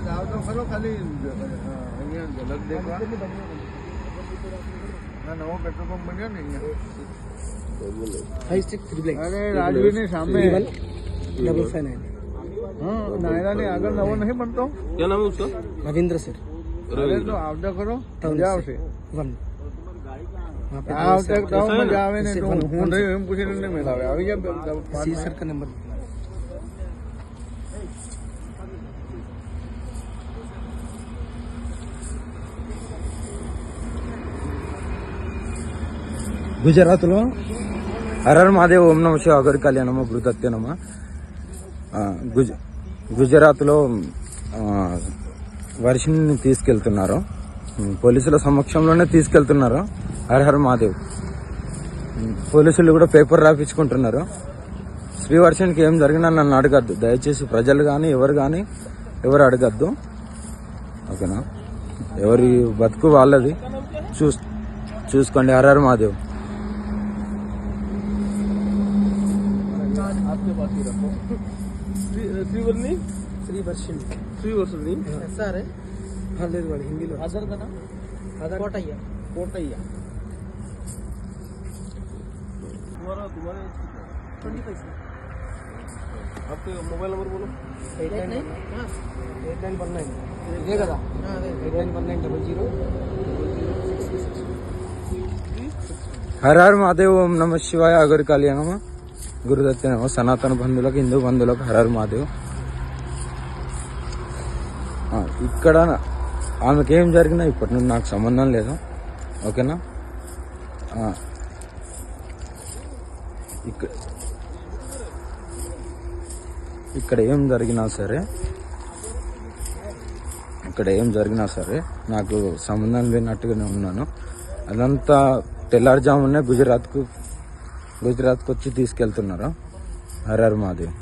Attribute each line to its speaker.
Speaker 1: आओ तो खरो खाली झलक देखा नवा पेट्रोल पंप बन गया नहीं अरे राजवीर ने सामने
Speaker 2: 559
Speaker 1: हाँ नायरा ने अगर नवा नहीं बनता
Speaker 3: क्या नाम है उसका?
Speaker 2: रविंद्र सर
Speaker 1: अरे तो आवता करो मजा आवशे
Speaker 2: वन
Speaker 1: आवता तो मजा आवे ने तो હું નહીં એમ પૂછીને નહીં મેળાવે આવી જાય
Speaker 2: सी सर का नंबर
Speaker 4: గుజరాత్లో హరర్ మహాదేవ్ ఓం నమ శివ అగర్ కళ్యాణమ బృతత్యనమ గుజరాత్లో వర్షిని తీసుకెళ్తున్నారు పోలీసుల సమక్షంలోనే తీసుకెళ్తున్నారు హర్ హర్ మహాదేవ్ పోలీసులు కూడా పేపర్ రాపించుకుంటున్నారు శ్రీవర్షన్కి ఏం జరిగినా నన్ను అడగద్దు దయచేసి ప్రజలు కానీ ఎవరు అడగద్దు ఓకేనా ఎవరి బతుకు వాళ్ళది చూసుకోండి హర్ హర్ మహాదేవ్
Speaker 3: आपके पास ही रखो श्रीवर्णी
Speaker 2: सर है हिंदी लो आधार का नाम कोटैया
Speaker 3: तुम्हारे
Speaker 2: 25
Speaker 3: आपके मोबाइल नंबर बोलो
Speaker 2: 8919 ఇదే కదా 891900
Speaker 4: హర్ హర్ మహాదేవ్ ఓం నమ శివాయ అగర్ కళ్యాణమ గురుదత్త సనాతన బంధువులకు హిందూ బంధువులకు హర్ హర్ మహాదేవ్ ఇక్కడ ఆమెకి ఏం జరిగినా ఇప్పటి నుండి నాకు సంబంధం లేదు ఓకేనా ఇక్కడ ఏం జరిగినా సరే నాకు సంబంధం లేనట్టుగానే ఉన్నాను అదంతా తెల్లారుజామునే గుజరాత్కు వచ్చి తీసుకెళ్తున్నారు హర్ హర్ మహాదేవ్